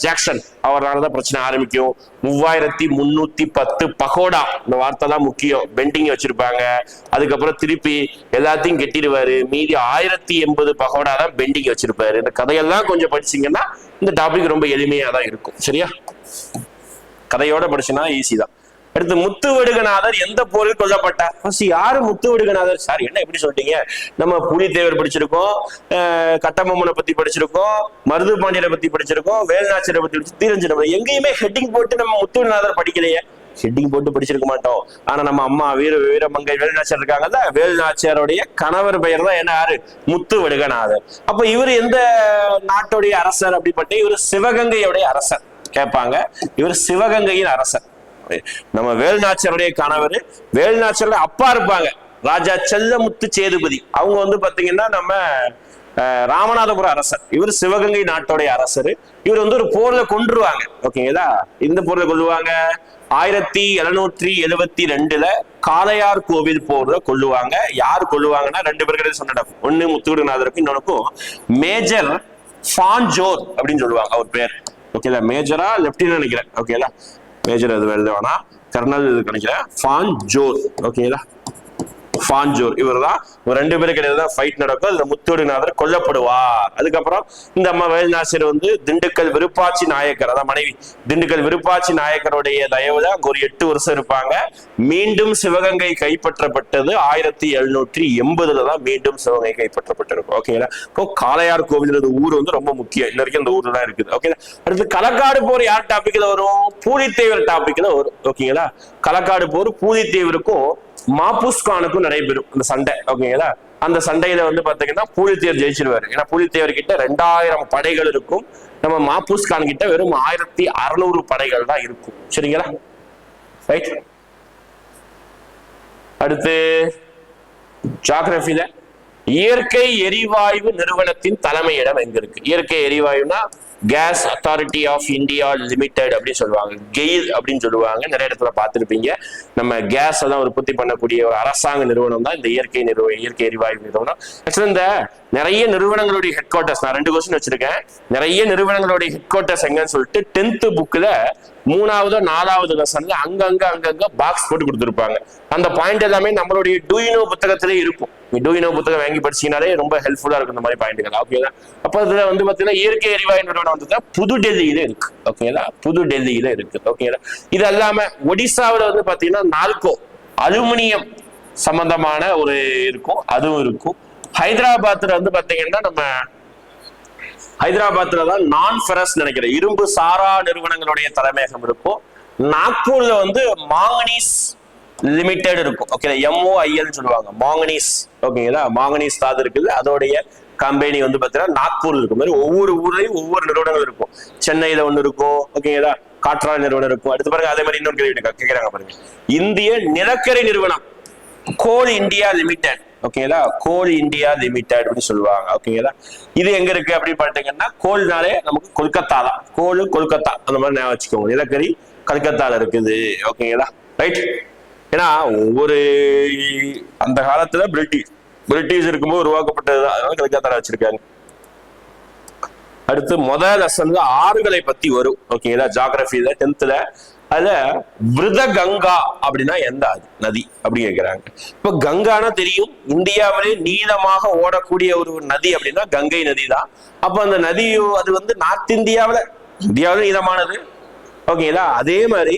ஜாக்சன், அவரால்தான் பிரச்சனை ஆரம்பிக்கும். 3310 பகோடா, இந்த வார்த்தை தான் முக்கியம். பெண்டிங் வச்சிருப்பாங்க. அதுக்கப்புறம் திருப்பி எல்லாத்தையும் கெட்டிடுவாரு. மீதி 1080 பகோடா தான் பெண்டிங் வச்சிருப்பாரு. இந்த கதையெல்லாம் கொஞ்சம் படிச்சீங்கன்னா இந்த டாபிக் ரொம்ப எளிமையா தான் இருக்கும். சரியா, கதையோட படிச்சுன்னா ஈஸி தான். அடுத்து முத்துவடுகநாதர் எந்த போரில் கொல்லப்பட்டார்? யாரு முத்துவடுகநாதர் சார்? என்ன எப்படி சொல்லிட்டீங்க? நம்ம புலித்தேவர் படிச்சிருக்கோம், கட்டபொம்மனை பத்தி படிச்சிருக்கோம், மருது பாண்டியரை பத்தி படிச்சிருக்கோம், வேல்நாச்சியரை பத்தி தீரஞ்சனம். எங்கேயுமே ஹெட்டிங் போட்டு நம்ம முத்துவடுகநாதர் படிக்கலையே. ஹெட்டிங் போட்டு படிச்சிருக்க மாட்டோம். ஆனா நம்ம அம்மா வீரமங்கை வேல்நாச்சியார் இருக்காங்கல்ல, வேல்நாச்சியாருடைய கணவர் பெயர் தான் என்ன, யாரு? முத்துவடுகநாதர். அப்ப இவர் எந்த நாட்டுடைய அரசர் அப்படிப்பட்ட? இவர் சிவகங்கையுடைய அரசர் கேட்பாங்க. இவர் சிவகங்கையின் அரசர். நம்ம வேல்நாச்சியருடைய கணவர், வேல்நாச்சியருடைய அப்பா இருப்பாங்க ராஜா செல்லமுத்து சேதுபதி. அவங்க வந்து பாத்தீங்கன்னா நம்ம ராமநாதபுரம் அரசர். இவர் சிவகங்கை நாட்டுடைய அரசர். இவர் வந்து ஒரு போர்ல கொன்றுவாங்க. ஓகேங்களா, இந்த போர்ல கொல்லுவாங்க. 1772 காளையார் கோவில் போர்ல கொல்லுவாங்க. யார் கொல்லுவாங்கன்னா 2 பேருக்கு சொன்ன, ஒண்ணு முத்துவடுகநாதருக்கும் இன்னொன்னுக்கும் மேஜர் ஃபான்ஜோர் அப்படின்னு சொல்லுவாங்க அவர் பேர். ஓகேங்களா, மேஜரா லெப்டினன்ட் நினைக்கிறேன். ஓகேங்களா, மேஜர் அது எழுத வேணா, கர்னல் நினைக்கிறேன். ஃபான்ஜோர். ஓகேங்களா, ஃபான்ஜோர் இவர் தான். 2 பேருக்கு இடையே தான் ஃபைட் நடக்கும். அதுல முத்துவடுகநாதர் கொல்லப்படுவார். அதுக்கப்புறம் இந்த அம்மா வேல்நாச்சியர் வந்து திண்டுக்கல் விருப்பாச்சி நாயக்கர், அதான் மனைவி, திண்டுக்கல் விருப்பாச்சி நாயக்கருடைய தயவுல அங்க ஒரு 8 வருஷம் இருப்பாங்க. மீண்டும் சிவகங்கை கைப்பற்றப்பட்டது 1780 தான் மீண்டும் சிவகங்கை கைப்பற்றப்பட்டிருக்கும். ஓகேங்களா, இப்போ காளையார் கோவில் ஊர் வந்து ரொம்ப முக்கியம். இன்ன வரைக்கும் இந்த ஊர்ல தான் இருக்குது. ஓகே, அடுத்து களக்காடு போர் யார் டாபிக்ல வரும்? பூலித்தேவர் டாபிக்ல வரும். ஓகேங்களா, களக்காடு போர் பூலித்தேவருக்கும் மாபுஸ்கானுக்கும் நடைபெறும் அந்த சண்டை. ஓகேங்களா, அந்த சண்டையில வந்து பாத்தீங்கன்னா பூலித்தேவர் ஜெயிச்சிருவாரு. ஏன்னா பூலித்தேவர் கிட்ட 2000 படைகள் இருக்கும். நம்ம மாபுஸ்கான் கிட்ட வெறும் 1600 படைகள் தான் இருக்கும். சரிங்களா, ரைட். அடுத்து ஜியோகிராஃபில இயற்கை எரிவாயு நிறுவனத்தின் தலைமையிடம் எங்க இருக்கு? இயற்கை எரிவாயுனா gas authority of India limited அப்படின்னு சொல்லுவாங்க, கெயில் அப்படின்னு சொல்லுவாங்க. நிறைய இடத்துல பார்த்துருப்பீங்க. நம்ம கேஸ் எல்லாம் உற்பத்தி பண்ணக்கூடிய ஒரு அரசாங்க நிறுவனம் தான் இந்த இயற்கை எரிவாயு நிறுவனம். ஆக்சுவலா இந்த நிறைய நிறுவனங்களுடைய ஹெட் குவார்டர்ஸ், நான் 2 கொஸ்டின் வச்சிருக்கேன். நிறைய நிறுவனங்களுடைய ஹெட் குவார்டர்ஸ் எங்கன்னு சொல்லிட்டு 10th புக்ல 3வது 4வது லெசன்ல அங்கங்க பாக்ஸ் போட்டு கொடுத்துருப்பாங்க. அந்த பாயிண்ட் எல்லாமே நம்மளுடைய டூயினோ புத்தகத்திலே இருக்கும். டூயினோ புத்தகம் வாங்கி படிச்சீங்கனாலே ரொம்ப ஹெல்ப்ஃபுல்லா இருக்கும் இந்த மாதிரி பாயிண்ட்கள். ஓகேங்களா, அப்ப அதுல வந்து பாத்தீங்கன்னா இயற்கை எரிவாயு நிறுவனம் வந்து புது டெல்லியில இருக்கு. ஓகேங்களா, புது டெல்லியில இருக்கு. ஓகேங்களா, இது அல்லாம ஒடிசாவில வந்து பாத்தீங்கன்னா நால்கோ அலுமினியம் சம்பந்தமான ஒரு இருக்கும், அதுவும் இருக்கும். ஹைதராபாத்ல வந்து பாத்தீங்கன்னா நம்ம ஹைதராபாத்ல தான் நான் ஃபெரஸ் நினைக்கிறேன் இரும்பு சாரா நிறுவனங்களுடைய தலைமையகம் இருக்கும். நாக்பூர்ல வந்து மாங்கனீஸ் லிமிடெட் இருக்கும். ஓகே, MOIL சொல்லுவாங்க, மாங்கனீஸ். ஓகேங்களா, மாங்கனீஸ் தாது இருக்குது, அதோடைய கம்பெனி வந்து பாத்தீங்கன்னா நாக்பூர் இருக்கும். மாதிரி ஒவ்வொரு ஊர்லயும் ஒவ்வொரு நிறுவனங்கள் இருக்கும். சென்னையில ஒண்ணு இருக்கும். ஓகேங்களா, காற்றாலை நிறுவனம் இருக்கும். அடுத்து பாருங்க, அதே மாதிரி இன்னொரு கேள்வி கேட்கிறாங்க பாருங்க, இந்திய நிலக்கரி நிறுவனம் கோல் இந்தியா லிமிடெட். ஓகேங்களா, கோல் இந்தியா லிமிடெட் அப்படின்னு சொல்லுவாங்க. ஓகேங்களா, இது எங்க இருக்கு அப்படின்னு பாத்தீங்கன்னா கோல்னாலே நமக்கு கொல்கத்தா தான். கோல் கொல்கத்தா அந்த மாதிரி ஞாபகம் வச்சுக்கோங்க. நிலக்கரி கல்கத்தால இருக்குது. ஓகேங்களா, ரைட். ஏன்னா ஒவ்வொரு அந்த காலத்துல பிரிட்டிஷ் பிரிட்டிஷ் இருக்கும்போது உருவாக்கப்பட்டதுதான், அதனால கல்கத்தால வச்சிருக்காங்க. அடுத்து முதல் லெசன்ல ஆறுகளை பத்தி வரும், ஓகேங்களா, ஜியோகிராஃபில 10th. அதுல விருத கங்கா அப்படின்னா எந்த நதி அப்படி கேட்கிறாங்க. இப்ப கங்கானா தெரியும், இந்தியாவிலே நீளமாக ஓடக்கூடிய ஒரு நதி அப்படின்னா கங்கை நதி தான். அப்ப அந்த நதி அது வந்து நார்த் இந்தியாவில நீளமானது, ஓகேங்களா. அதே மாதிரி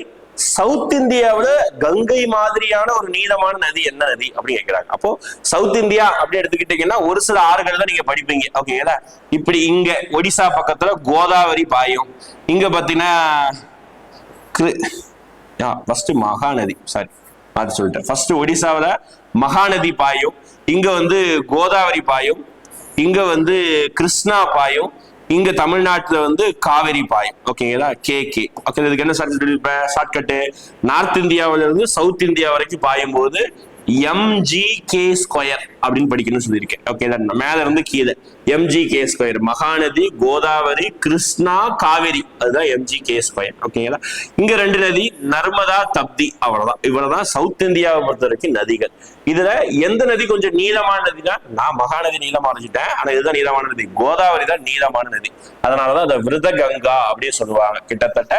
சவுத் இந்தியாவில கங்கை மாதிரியான ஒரு நீளமான நதி என்ன நதி அப்படின்னு கேட்கிறாங்க. அப்போ சவுத் இந்தியா அப்படி எடுத்துக்கிட்டீங்கன்னா ஒரு சில ஆறுகள் தான் நீங்க படிப்பீங்க, ஓகேங்களா. இப்படி இங்க ஒடிசா பக்கத்துல கோதாவரி பாயும், இங்க பாத்தீங்கன்னா ஃபர்ஸ்ட் மகாநதி, சாரி மாத்தி சொல்லிட்டேன். ஃபர்ஸ்ட் ஒடிசாவில மகாநதி பாயும், இங்க வந்து கோதாவரி பாயும், இங்க வந்து கிருஷ்ணா பாயும், இங்க தமிழ்நாட்டுல வந்து காவிரி பாயும், ஓகேங்களா. K okay. இதுக்கு என்ன ஷார்ட்கட்டு, நார்த் இந்தியாவில இருந்து சவுத் இந்தியா வரைக்கும் பாயும் போது mgk² அப்படின்னு படிக்கணும்னு சொல்லியிருக்கேன், ஓகே. மேல இருந்து கீழே mgk², மகாநதி, கோதாவரி, கிருஷ்ணா, காவிரி, அதுதான் mgk², ஓகேங்களா. இங்க 2 நதி, நர்மதா, தப்தி, அவ்வளவுதான். இவ்வளவுதான் சவுத் இந்தியாவை பொறுத்த வரைக்கும் நதிகள். இதுல எந்த நதி கொஞ்சம் நீளமான நதினா, நான் மகாநதி நீளமா அரைஞ்சிட்டேன், ஆனா இதுதான் நீளமான நதி, கோதாவரி தான் நீளமான நதி. அதனாலதான் அதை விருத கங்கா அப்படின்னு சொல்லுவாங்க. கிட்டத்தட்ட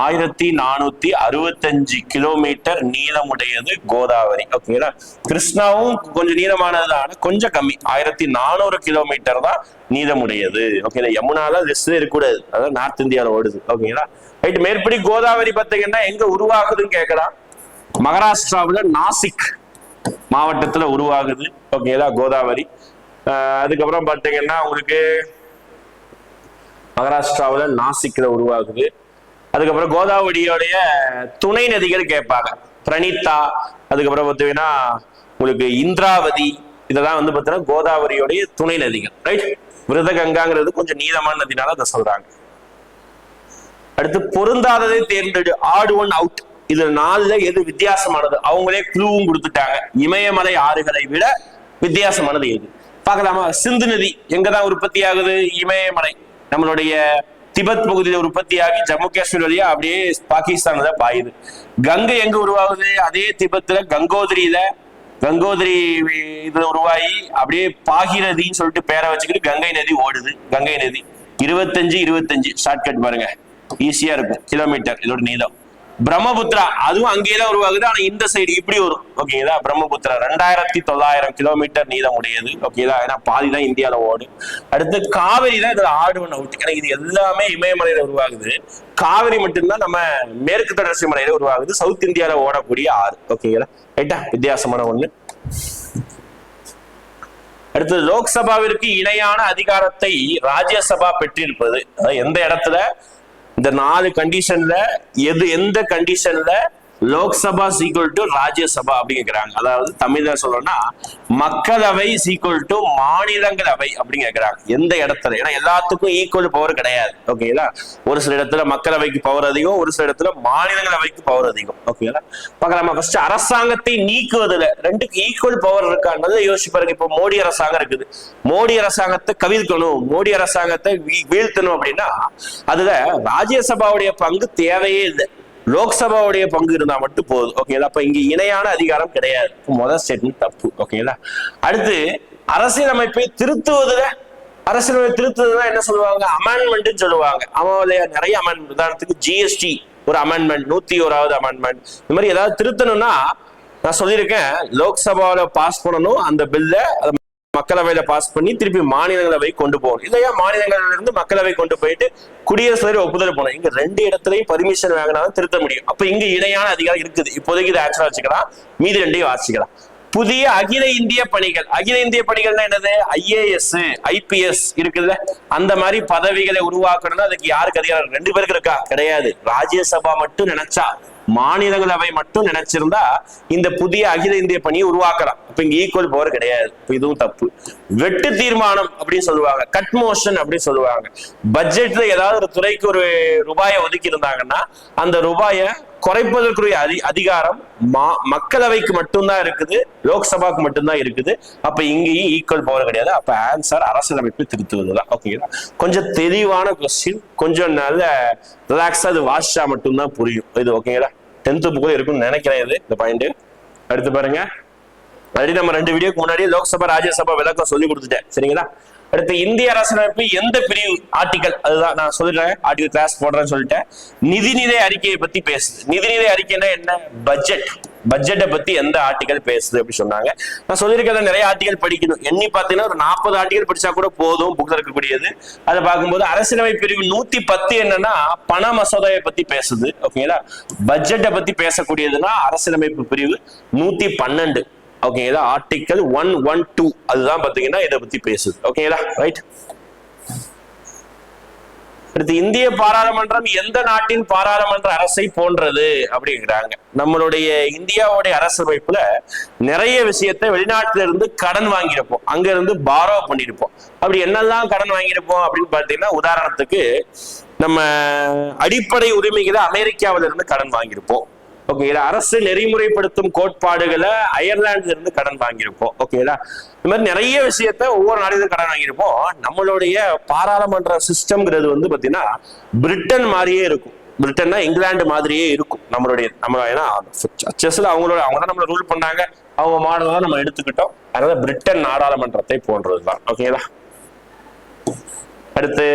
1465 கிலோமீட்டர் நீளமுடையது கோதாவரி, ஓகேங்களா. கிருஷ்ணாவும் கொஞ்சம் நீளமானதுதான், கொஞ்சம் கம்மி, 1400 கிலோமீட்டர் தான் நீளமுடையது, ஓகேங்களா. யமுனால லிஸ்ட்ல இருக்கக்கூடாது, அதாவது நார்த் இந்தியாவில ஓடுது, ஓகேங்களா. ரைட். மேற்படி கோதாவரி பார்த்தீங்கன்னா எங்க உருவாகுதுன்னு கேட்கலாம். மகாராஷ்டிராவில நாசிக் மாவட்டத்துல உருவாகுது, ஓகேங்களா, கோதாவரி. அதுக்கப்புறம் பாத்தீங்கன்னா உங்களுக்கு மகாராஷ்டிராவில நாசிக்ல உருவாகுது. அதுக்கப்புறம் கோதாவரியோடைய துணை நதிகள் கேட்பாங்க, பிரணீதா, அதுக்கப்புறம் பார்த்தீங்கன்னா உங்களுக்கு இந்திராவதி, இதெல்லாம் வந்து பார்த்தீங்கன்னா கோதாவரியோடைய துணை நதிகள், ரைட். விருத கங்காங்கிறது கொஞ்சம் நீளமான நதினால அதை சொல்றாங்க. அடுத்து பொருந்தாததை தேர்ந்தெடு, ஆட் ஒன் அவுட். இது 4ல எது வித்தியாசமானது, அவங்களே க்ளூவும் கொடுத்துட்டாங்க. இமயமலை ஆறுகளை விட வித்தியாசமானது எது பார்க்கலாமா. சிந்து நதி எங்கதான் உற்பத்தி ஆகுது, இமயமலை நம்மளுடைய திபெத் பகுதியில உற்பத்தியாகி ஜம்மு காஷ்மீர் வழியா அப்படியே பாகிஸ்தான்ல தான் பாயுது. கங்கை எங்க உருவாகுது, அதே திபெத்ல கங்கோதிரி இது உருவாகி அப்படியே பாகிரதின்னு சொல்லிட்டு பேரை வச்சுக்கிட்டு கங்கை நதி ஓடுது. கங்கை நதி 25 ஷார்ட்கட் பாருங்க, ஈஸியா இருக்கும், கிலோமீட்டர் இதோட நீளம். பிரம்மபுத்திரா அதுவும் அங்கேதான் உருவாகுது, ஆனா இந்த சைடு இப்படி வரும், ஓகேங்களா. பிரம்மபுத்திரா 2900 கிலோமீட்டர் நீளம் உடையது, ஓகேங்களா. ஏன்னா பாதிதான் இந்தியாவில ஓடும். அடுத்து காவிரி தான் இதுல ஆட் ஒன் அவுட். ஏன்னா இது எல்லாமே இமயமலையில உருவாகுது, காவிரி மட்டும்தான் நம்ம மேற்கு தொடர்ச்சி மலையில உருவாகுது, சவுத் இந்தியாவில ஓடக்கூடிய ஆறு, ஓகேங்களா. ரைட்டா, வித்தியாசமான ஒண்ணு. அடுத்து லோக்சபாவிற்கு இணையான அதிகாரத்தை ராஜ்யசபா பெற்றிருப்பது, எந்த இடத்துல, இந்த 4 கண்டிஷன்ல எந்த கண்டிஷன்ல லோக்சபா ஈக்குவல் டு ராஜ்யசபா அப்படி கேட்கிறாங்க. அதாவது தமிழ்ல சொல்லணும்னா மக்களவை ஈக்குவல் டு மாநிலங்களவை அப்படின்னு கேட்கிறாங்க. எந்த இடத்துல, ஏன்னா எல்லாத்துக்கும் ஈக்குவல் பவர் கிடையாது, ஓகேங்களா. ஒரு சில இடத்துல மக்களவைக்கு பவர் அதிகம், ஒரு சில இடத்துல மாநிலங்களவைக்கு பவர் அதிகம், ஓகேங்களா. பார்க்கலாமா. ஃபர்ஸ்ட் அரசாங்கத்தை நீக்குவதுல 2க்கு ஈக்குவல் பவர் இருக்கான்றதை யோசிச்சு பாருங்க. இப்போ மோடி அரசாங்கம் இருக்குது, மோடி அரசாங்கத்தை கவிழ்க்கணும், மோடி அரசாங்கத்தை வீழ்த்தணும் அப்படின்னா அதுல ராஜ்யசபாவுடைய பங்கு தேவையே இல்லை, லோக்சபாவுடைய பங்கு இருந்தா மட்டும் போதும், ஓகேங்களா. அப்ப இங்க இணையான அதிகாரம் கிடையாது, முதல் ஸ்டேட்மெண்ட் தப்பு, ஓகேங்களா. அடுத்து அரசியலமைப்பை திருத்துவதுல, அரசியலமைப்பை திருத்துவதுன்னா என்ன சொல்லுவாங்க, அமெண்ட்மெண்ட் சொல்லுவாங்க. அவங்களுடைய நிறைய அமெண்ட்மெண்ட், உதாரணத்துக்கு ஜிஎஸ்டி ஒரு அமெண்ட்மெண்ட், 101வது அமெண்ட்மெண்ட், இந்த மாதிரி ஏதாவது திருத்தணும்னா நான் சொல்லியிருக்கேன், லோக்சபாவில பாஸ் பண்ணணும் அந்த பில்ல, மக்களவையில பாஸ் பண்ணி திருப்பி மாநிலங்களவை கொண்டு போகணும், இல்லையா மாநிலங்களவையில இருந்து மக்களவை கொண்டு போயிட்டு குடியரசுத் தலைவர் ஒப்புதல் போகணும். இங்க 2 இடத்துலயும் பர்மிஷன் வாங்கினாலும் திருத்த முடியும். அப்ப இங்க இணையான அதிகாரம் இருக்குது. இப்போதைக்கு இதை ஆன்சரா வச்சுக்கலாம், மீதி 2ஐயும் வாசிக்கலாம். புதிய அகில இந்திய பணிகள், அகில இந்திய பணிகள்னா என்னது, ஐஏஎஸ் ஐபிஎஸ் இருக்குல்ல, அந்த மாதிரி பதவிகளை உருவாக்கணும்னா அதுக்கு யாருக்கு அதிகாரம், 2 பேருக்கு இருக்கா, கிடையாது. ராஜ்யசபா மட்டும் நினைச்சா, மாநிலங்களவை மட்டும் நினைச்சிருந்தா இந்த புதிய அகில இந்திய பணியை உருவாக்கலாம். இப்ப இங்க ஈக்குவல் பவர் கிடையாது, இதுவும் தப்பு. வெட்டு தீர்மானம் அப்படின்னு சொல்லுவாங்க, கட் மோஷன் அப்படின்னு சொல்லுவாங்க. பட்ஜெட்ல ஏதாவது ஒரு துறைக்கு ஒரு ரூபாயை ஒதுக்கி இருந்தாங்கன்னா அந்த ரூபாயை குறைப்பதற்குரிய அதிகாரம் மக்களவைக்கு மட்டும்தான் இருக்குது, லோக்சபாக்கு மட்டும்தான் இருக்குது. அப்ப இங்கேயும் ஈக்குவல் பவர் கிடையாது. அப்ப ஆன்சர் அரசியலமைப்பு திருத்துவதுதான், ஓகேங்களா. கொஞ்சம் தெளிவான கொஸ்டின், கொஞ்சம் நல்ல ரிலாக்ஸா அது வாசிச்சா மட்டும்தான் புரியும் இது, ஓகேங்களா. 10th புக்ல இருக்குன்னு நினைக்கிறேன் இது, இந்த பாயிண்ட். அடுத்து பாருங்க, ஆல்ரெடி நம்ம 2 வீடியோக்கு முன்னாடியே லோக்சபா ராஜ்யசபா விளக்கம் சொல்லி கொடுத்துட்டேன், சரிங்களா? அடுத்து இந்திய அரசியலமைப்பு எந்த பிரிவு ஆர்டிகல், அதுதான் நான் சொல்லிடுறேன், ஆர்டிகல் கிளாஸ் போடுறேன்னு சொல்லிட்டேன். நிதிநிலை அறிக்கையை பத்தி பேசுது. நிதிநிலை அறிக்கைன்னா என்ன? பட்ஜெட்டை பத்தி எந்த ஆர்டிகல் பேசுது அப்படி சொன்னாங்க. நான் சொல்லியிருக்கிறத நிறைய ஆர்டிகல் படிக்கணும். எண்ணி பார்த்தீங்கன்னா ஒரு 40 ஆர்டிகல் படிச்சா கூட போதும், புக்ல இருக்கக்கூடியது. அதை பார்க்கும்போது அரசியலமைப்பு பிரிவு 110 என்னன்னா பண மசோதாவை பத்தி பேசுது, ஓகேங்களா? பட்ஜெட்டை பத்தி பேசக்கூடியதுன்னா அரசியலமைப்பு பிரிவு 112, ஓகேங்களா? ஆர்டிகல் 112 அதுதான் பாத்தீங்கன்னா இதை பத்தி பேசுது, ஓகேங்களா? ரைட். அடுத்து இந்திய பாராளுமன்றம் எந்த நாட்டின் பாராளுமன்ற அரசை போன்றது அப்படிங்கிறாங்க. நம்மளுடைய இந்தியாவுடைய அரசமைப்புல நிறைய விஷயத்த வெளிநாட்டில இருந்து கடன் வாங்கியிருப்போம், அங்க இருந்து பாரோ பண்ணிருப்போம். அப்படி என்னெல்லாம் கடன் வாங்கியிருப்போம் அப்படின்னு பாத்தீங்கன்னா, உதாரணத்துக்கு நம்ம அடிப்படை உரிமைகளை அமெரிக்காவில இருந்து கடன் வாங்கியிருப்போம், ஓகேங்களா? அரசு நெறிமுறைப்படுத்தும் கோட்பாடுகளை அயர்லாந்துல இருந்து கடன் வாங்கியிருப்போம், ஓகேங்களா? இந்த மாதிரி நிறைய விஷயத்த ஒவ்வொரு நாட்டிலும் கடன் வாங்கியிருப்போம். நம்மளுடைய பாராளுமன்ற சிஸ்டம்ங்கிறது வந்து பாத்தீங்கன்னா பிரிட்டன் மாதிரியே இருக்கும். பிரிட்டன்னா இங்கிலாந்து மாதிரியே இருக்கும் நம்ம ஏன்னா செஸ்ல அவங்க தான் நம்மள ரூல் பண்ணாங்க, அவங்க மாடல் தான் நம்ம எடுத்துக்கிட்டோம். அதனால பிரிட்டன் நாடாளுமன்றத்தை போன்றதுதான், ஓகேங்களா? அடுத்து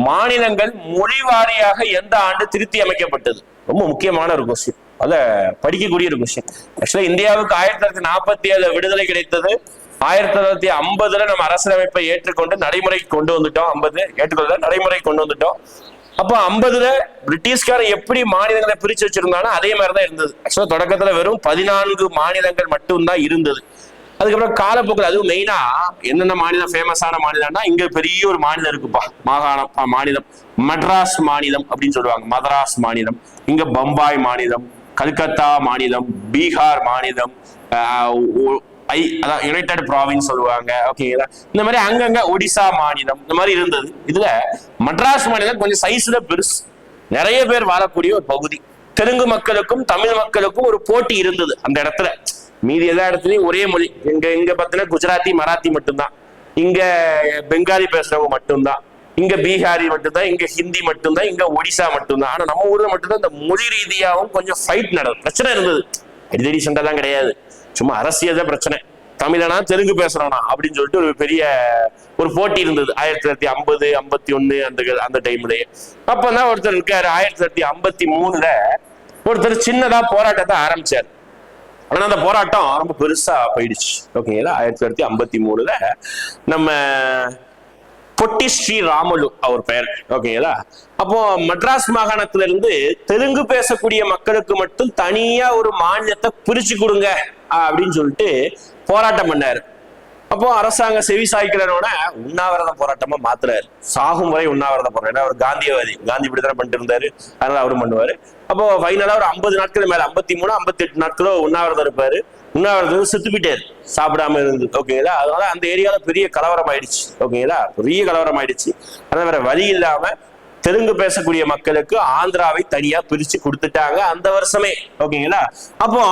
மாநிலங்கள் மொழி வாரியாக எந்த ஆண்டு திருத்தி அமைக்கப்பட்டது? ரொம்ப முக்கியமான ஒரு கொஸ்டின், அத படிக்கக்கூடிய ஒரு கொஸ்டின். ஆக்சுவலா இந்தியாவுக்கு 1947 விடுதலை கிடைத்தது. 1950 நம்ம அரசியலமைப்பை ஏற்றுக்கொண்டு நடைமுறைக்கு கொண்டு வந்துட்டோம். 50 ஏற்றுக்கொள்ள நடைமுறைக்கு கொண்டு வந்துட்டோம். அப்போ 50 பிரிட்டிஷ்காரன் எப்படி மாநிலங்களை பிரிச்சு வச்சிருந்தானோ அதே மாதிரிதான் இருந்தது. ஆக்சுவலா தொடக்கத்துல வெறும் 14 மாநிலங்கள் மட்டும்தான் இருந்தது. அதுக்கப்புறம் காலப்போக்கில், அதுவும் மெயினா என்னென்ன மாநிலம் ஃபேமஸான மாநிலம்னா, இங்க பெரிய ஒரு மாநிலம் இருக்குப்பா, மாநிலம் மட்ராஸ் மாநிலம் அப்படின்னு சொல்லுவாங்க, மதராஸ் மாநிலம். இங்க பம்பாய் மாநிலம், கல்கத்தா மாநிலம், பீகார் மாநிலம், அதான் யுனைடெட் ப்ராவின்ஸ் சொல்லுவாங்க, ஓகேங்களா? இந்த மாதிரி அங்கங்க ஒடிசா மாநிலம், இந்த மாதிரி இருந்தது. இதுல மட்ராஸ் மாநிலம் கொஞ்சம் சைஸ்ல பெருசு, நிறைய பேர் வாழக்கூடிய ஒரு பகுதி. தெலுங்கு மக்களுக்கும் தமிழ் மக்களுக்கும் ஒரு போட்டி இருந்தது அந்த இடத்துல. மீதி எல்லா இடத்துலயும் ஒரே மொழி. இங்க பார்த்தீங்கன்னா குஜராத்தி மராத்தி மட்டும்தான், இங்க பெங்காலி பேசுறவங்க மட்டும்தான், இங்க பீகாரி மட்டும்தான், இங்க ஹிந்தி மட்டும்தான், இங்க ஒடிசா மட்டும்தான். ஆனா நம்ம ஊர்ல மட்டும்தான் இந்த மொழி ரீதியாகவும் கொஞ்சம் ஃபைட் பிரச்சனை இருந்தது. அடிதடி சண்டை தான் கிடையாது, சும்மா அரசியல் தான் பிரச்சனை. தமிழனா தெலுங்கு பேசுறானா அப்படின்னு சொல்லிட்டு ஒரு பெரிய ஒரு போட்டி இருந்தது 1950 51 அந்த டைம்லயே. அப்பதான் ஒருத்தர் இருக்காரு 1953 ஒருத்தர் சின்னதா போராட்டத்தை ஆரம்பிச்சாரு. ஆனா அந்த போராட்டம் ரொம்ப பெருசா போயிடுச்சு, ஓகேங்களா? 1953 நம்ம பொட்டி ஸ்ரீ ராமுலு அவர் பெயர், ஓகேங்களா? அப்போ மட்ராஸ் மாகாணத்துல இருந்து தெலுங்கு பேசக்கூடிய மக்களுக்கு மட்டும் தனியா ஒரு மாநிலத்தை பிரிச்சு கொடுங்க அப்படின்னு சொல்லிட்டு போராட்டம் பண்ணாரு. அப்போ அரசாங்கம் செவி சாய்க்கிறோட உண்ணாவிரத போராட்டமா மாத்துறாரு. சாகும் வரை உண்ணாவிரத போராட்டம். ஏன்னா அவர் காந்தியவாதி, காந்தி இப்படித்தானே பண்ணிட்டு இருந்தாரு, அதனால அவரும் பண்ணுவாரு. அப்போ ஃபைனலா ஒரு 50 நாட்கள் மேல 53 58 நாட்களோ உண்ணாவிரதம் இருப்பாரு. உண்ணாவிரதம் செத்து போயிட்டாரு, சாப்பிடாம இருந்து, ஓகேங்களா? அதனால அந்த ஏரியால பெரிய கலவரம் ஆயிடுச்சு, ஓகேங்களா? பெரிய கலவரம் ஆயிடுச்சு. அதனால வேற வழி இல்லாம தெலுங்கு பேசக்கூடிய மக்களுக்கு ஆந்திராவை தனியா பிரிச்சு கொடுத்துட்டாங்க அந்த வருஷமே, ஓகேங்களா? அப்போ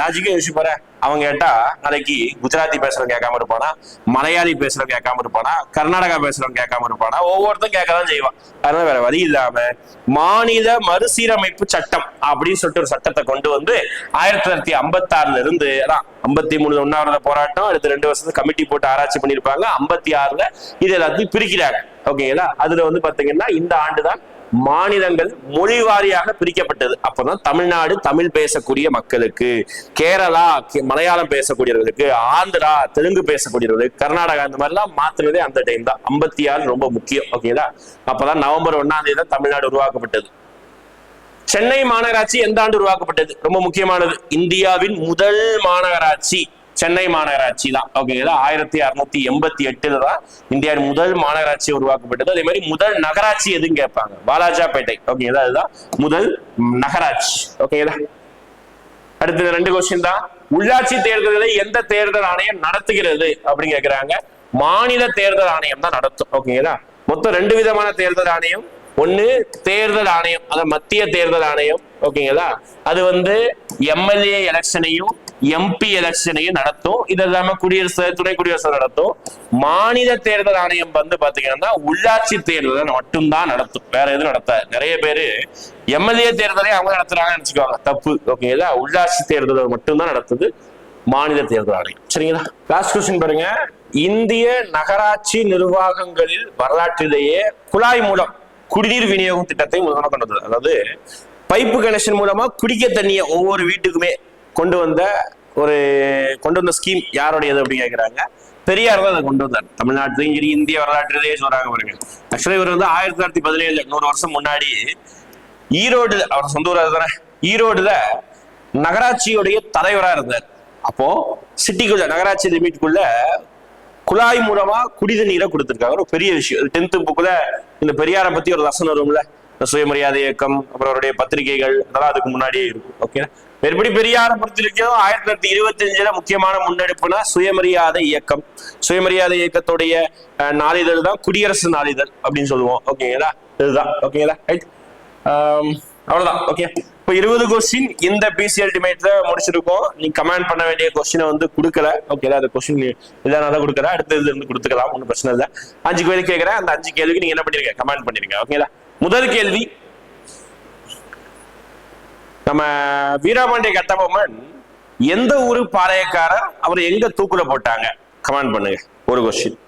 லாஜிக்கா யோசிச்சு பாரு, அவங்க கேட்டா நாளைக்கு குஜராத்தி பேசுறவங்க கேட்காம இருப்பானா, மலையாளி பேசுறவங்க கேட்காம இருப்பானா, கர்நாடகா பேசுறவங்க கேட்காம இருப்பானா, ஒவ்வொருத்தரும் கேட்கதான் செய்வான். அதனால வேற வழி இல்லாம மாநில மறுசீரமைப்பு சட்டம் அப்படின்னு சொல்லிட்டு ஒரு சட்டத்தை கொண்டு வந்து 1956 இருந்து 53 உண்ணாவிரத போராட்டம், அடுத்த 2 வருஷத்துக்கு கமிட்டி போட்டு ஆராய்ச்சி பண்ணிருப்பாங்க. 56 இது எல்லாத்தையும் பிரிக்கிறாங்க, ஓகேங்களா? அதுல வந்து பாத்தீங்கன்னா இந்த ஆண்டுதான் மாநிலங்கள் மொழி வாரியாக பிரிக்கப்பட்டது. அப்பதான் தமிழ்நாடு தமிழ் பேசக்கூடிய மக்களுக்கு, கேரளா மலையாளம் பேசக்கூடியவர்களுக்கு, ஆந்திரா தெலுங்கு பேசக்கூடியவர்களுக்கு, கர்நாடகா இந்த மாதிரி எல்லாம் மாத்துறதே அந்த டைம் தான். 56 ரொம்ப முக்கியம், ஓகேங்களா? அப்பதான் நவம்பர் 1ஆம் தேதி தான் தமிழ்நாடு உருவாக்கப்பட்டது. சென்னை மாநகராட்சி எந்த ஆண்டு உருவாக்கப்பட்டது? ரொம்ப முக்கியமானது. இந்தியாவின் முதல் மாநகராட்சி சென்னை மாநகராட்சி தான், ஓகேங்களா? 1688 தான் இந்தியாவின் முதல் மாநகராட்சி உருவாக்கப்பட்டது. அதே மாதிரி முதல் நகராட்சி எதுன்னு கேட்பாங்க, வாலாஜாபேட்டை, ஓகேங்களா? அதுதான் முதல் நகராட்சி, ஓகேங்களா? அடுத்த 2 கொஸ்டின் தான். உள்ளாட்சி தேர்தல்களை எந்த தேர்தல் ஆணையம் நடத்துகிறது அப்படின்னு கேட்கிறாங்க. மாநில தேர்தல் ஆணையம் தான் நடத்தும், ஓகேங்களா? மொத்தம் 2 விதமான தேர்தல் ஆணையம். ஒண்ணு தேர்தல் ஆணையம், அதாவது மத்திய தேர்தல் ஆணையம், ஓகேங்களா? அது வந்து எம்எல்ஏ எலெக்ஷனையும் எம்பி எலெக்ஷனையும் நடத்தும். இது இல்லாம துணை குடியரசு நடத்தும். மாநில தேர்தல் ஆணையம் வந்து பாத்தீங்கன்னா உள்ளாட்சி தேர்தலை மட்டும்தான் நடத்தும், வேற எதுவும் நடத்தாது. நிறைய பேரு எம்எல்ஏ தேர்தலை அவங்க நடத்துறாங்கன்னு நினைச்சுக்குவாங்க, தப்பு, ஓகேங்களா? உள்ளாட்சி தேர்தலை மட்டும்தான் நடத்துது. மாநில தேர்தல் ஆணையம். சரிங்களா? லாஸ்ட் கொஸ்டின் பாருங்க. இந்திய நகராட்சி நிர்வாகங்களில் வரலாற்றிலேயே குழாய் மூலம் குடிநீர் விநியோகம் திட்டத்தை முதல்ல கொண்டு வந்தது. அதாவது பைப்பு கனெக்ஷன் மூலமா குடிக்க தண்ணியை ஒவ்வொரு வீட்டுக்குமே கொண்டு வந்த ஸ்கீம் யாருடையது அப்படின்னு கேட்கிறாங்க. பெரியார் தான் அதை கொண்டு வந்தார். தமிழ்நாட்டிலையும் சரி இந்திய வரலாற்றிலேயே சொல்றாங்க பாருங்க. ஆக்சுவலா இவர் வந்து 1917 100 வருஷம் முன்னாடி ஈரோடு, அவர் சொந்த ஊரா தானே, ஈரோடுல நகராட்சியுடைய தலைவரா இருந்தார். அப்போ சிட்டிக்குள்ள நகராட்சி லிமிட்டுக்குள்ள குழாய் மூலமா குடித நீரை கொடுத்திருக்காங்க. ஒரு பெரிய விஷயம். 10th புக்ல இந்த பெரியாரை பத்தி ஒரு லெசன் வரும்ல, சுயமரியாதை இயக்கம், அப்புறம் அவருடைய பத்திரிகைகள், அதெல்லாம் அதுக்கு முன்னாடியே இருக்கும். ஓகே, எப்படி பெரியாரை பொறுத்திருக்கோம் 1925 முக்கியமான முன்னெடுப்புனா சுயமரியாதை இயக்கம். சுயமரியாதை இயக்கத்துடைய நாளிதழ் தான் குடியரசு நாளிதழ் அப்படின்னு சொல்லுவோம். ஓகேங்களா? இதுதான். ஓகேங்களா? ரைட். அவ்வளவுதான். ஓகே, இப்போ 20 கொஸ்டின் இந்த பிசி அல்டிமேட்ல முடிச்சிருக்கோம். நீ கமெண்ட் பண்ண வேண்டிய கொஸ்டினை வந்து கொடுக்கல. ஓகேங்களா? அந்த கொஸ்டின் இதனால கொடுக்கல, அடுத்த இது இருந்து கொடுத்துக்கலாம், ஒன்றும் பிரச்சனை இல்லை. 5 கேள்வி கேட்கிறேன். அந்த 5 கேள்விக்கு நீங்க என்ன பண்ணிருக்க, கமெண்ட் பண்ணிருங்க. ஓகேங்களா? முதல் கேள்வி, நம்ம வீரபாண்டிய கட்டபொம்மன் எந்த ஊரு பாளையக்காரர், அவர் எங்க தூக்குல போட்டாங்க, கமெண்ட் பண்ணுங்க. ஒரு கொஸ்டின்.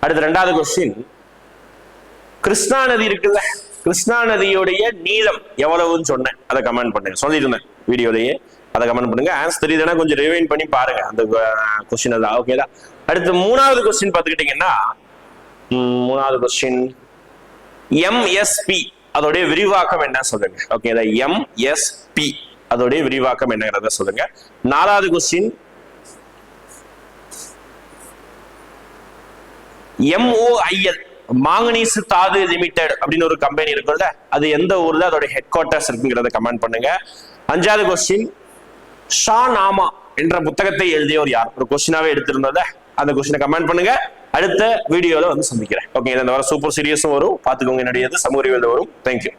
அடுத்து 2வது கொஸ்டின், கிருஷ்ணா நதி இருக்குல்ல, கிருஷ்ணா நதியுடைய நீளம் எவ்வளவுன்னு சொன்னேன், அதை கமெண்ட் பண்ணுங்க. சொல்லியிருந்தேன் வீடியோலயே, அதை கமெண்ட் பண்ணுங்க. ஆன்சர் தெரியுதுன்னா கொஞ்சம் ரிவைண்ட் பண்ணி பாருங்க அந்த கொஸ்டின் தான். ஓகேதா? அடுத்து 3வது கொஸ்டின் பார்த்துக்கிட்டீங்கன்னா, 3வது கொஸ்டின், எம்எஸ்பி அதோடைய விரிவாக்கம் என்ன சொல்லுங்க. ஓகேதா? எம்எஸ்பி அதோடைய விரிவாக்கம் என்னங்கிறத சொல்லுங்க. 4வது கொஸ்டின், MOIL மாங்கனீசு தாது லிமிடெட் அப்படின்னு ஒரு கம்பெனி இருக்குல்ல, அது எந்த ஊர்ல அதோட ஹெட் குவார்டர்ஸ் இருக்குங்கிறத கமெண்ட் பண்ணுங்க. 5வது கொஸ்டின், ஷா நாமா என்ற புத்தகத்தை எழுதியவர் யார், ஒரு கொஸ்டினாவே எடுத்திருந்தத அந்த கொஸ்டினை கமெண்ட் பண்ணுங்க. அடுத்த வீடியோல வந்து சந்திக்கிறேன். ஓகே, இந்த வர சூப்பர் சீரியஸும் வரும், பாத்துக்கோங்க. என்னுடைய சமூக அறிவியல் வரும். தேங்க்யூ.